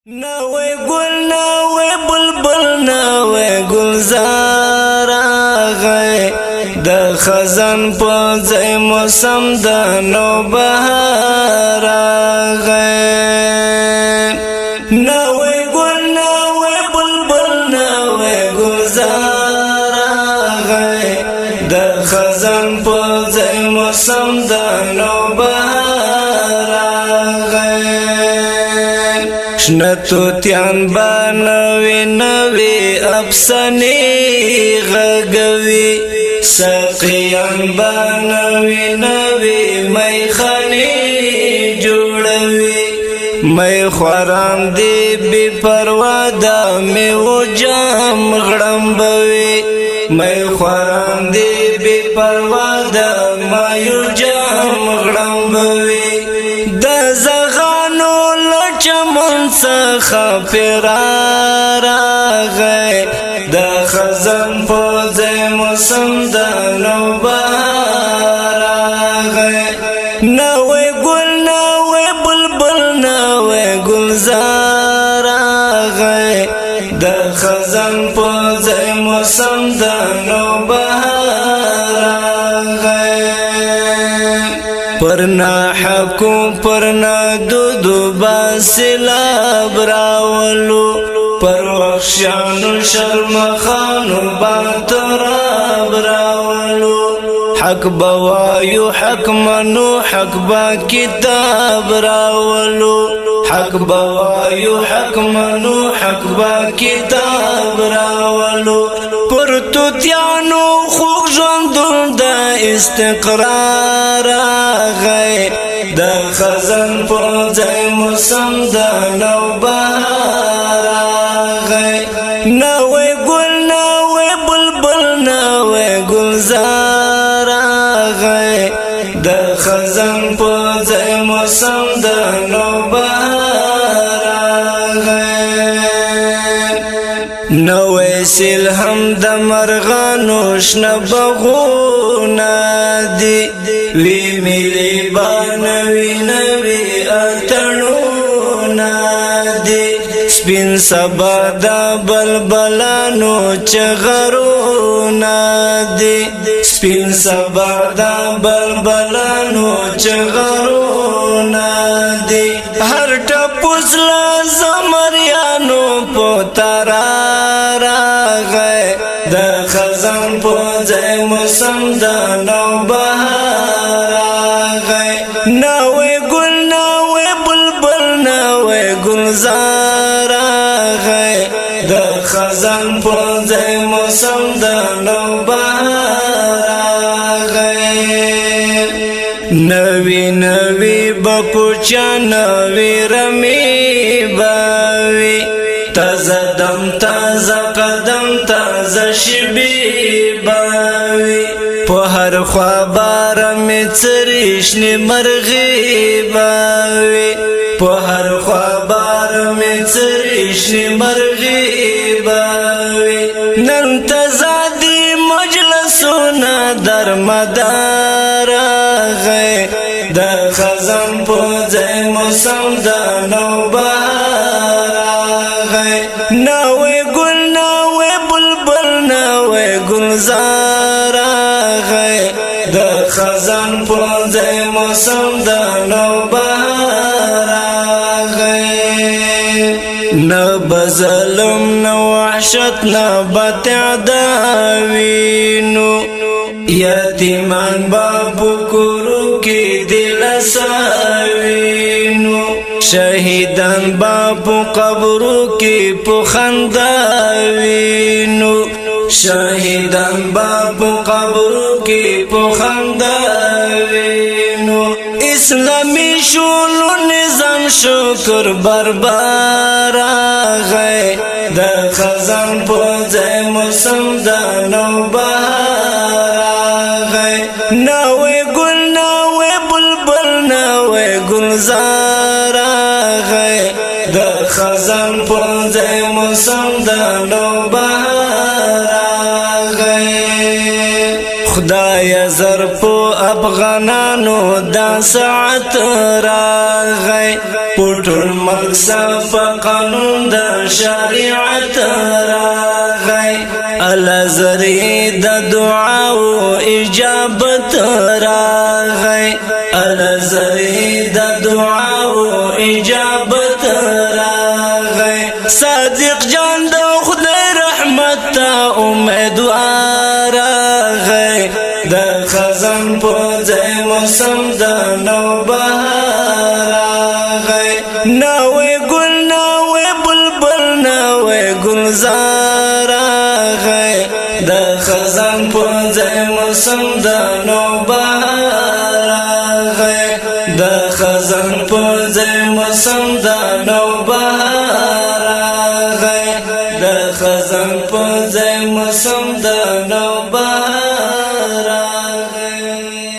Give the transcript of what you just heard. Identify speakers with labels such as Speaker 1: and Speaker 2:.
Speaker 1: نوې ګل نوې بلبل نوې گلزار راغی د خزان په ځای موسم د نوبهار راغی نوې ګل نوې بلبل نوې گلزار راغی د خزان په ځای موسم د نوبهار راغی شنتو تیان با نوی نوی افسانی غگوی سقیان با نوی نوی میخانی جوڑوی می خوران دی بی پروادا میو جام غڑنبوی می خوران دی بی پروادا میو جام غڑنبوی دا زغانو چمن څخه فرار راغی د خزان په ځای موسم د نوبهار راغی نوې ګل نوې بلبل نوې گلزار راغی د خزان په ځای موسم د نوبهار راغی پرنا حکو پرنا دودو باسلاب راولو پر وخشانو شرمخانو باتراب راولو حق بوایو حق منو حق با کتاب راولو حق بوایو حق منو حق با کتاب راولو پر توتیانو خوږ ژوندون د استقرار راغی د خزان په ځای موسم د نوبهار راغی نوې ګل نوې بلبل نوې گلزار راغی د خزان په ځای موسم د نوبهار راغی نوې سیل هم د مرغانو شنه بغونه دي وی ملي بانوي نوي اتڼونه دي سپین سبا د بلبلانو چغرونه دي سپین سبا د بلبلانو چغرونه دي هر ټپوس لا زمریانو پوترا راغی د خزان په ځای موسم د نوبهار راغی نوې ګل نوې بلبل نوې گلزار راغی د خزان په ځای موسم د نوبهار راغی نوی نوی بکوچا نوی رمی باوی تازه دم تازه قدم تازه شبی باوی په هر خوا بار می چریشنی مرغی باوی په هر خوا بار می چریشنی مرغی باوی نن تزادی مجلسونه در مدار راغی د خزان په ځای موسم د نوبهار راغی نوې ګل نوې بلبل نوې گلزار راغی د خزان په ځای موسم د نوبهار راغی نه بظلم نه وحشت نه بتعداوینو یتیمان بابو کورو کې دل ساوینو شهیدان بابو قبرو کې پخنداوینو شهیدان بابو قبرو کې پخنداوینو اسلامی شولو نظام شکر بربار راغی د خزان په ځای موسم د نوبهار راغی نوې ګل نوې بلبل نوې گلزار راغی د خزان په ځای موسم د نوبهار راغی خدای زر په افغانانو دا ساعت راغی پټول مقصد په قانون د شریعت راغی الازری د دعا او اجابت راغی الازری د دعا او اجابت راغی صادق جان د خدای رحمت ته امیدوار راغی د خزان په ځای موسم د نوبهار راغی نوې ګل نوې بلبل نوې ګلزار راغی د خزان په ځای موسم د نوبهار راغی د خزان په ځای موسم د نوبهار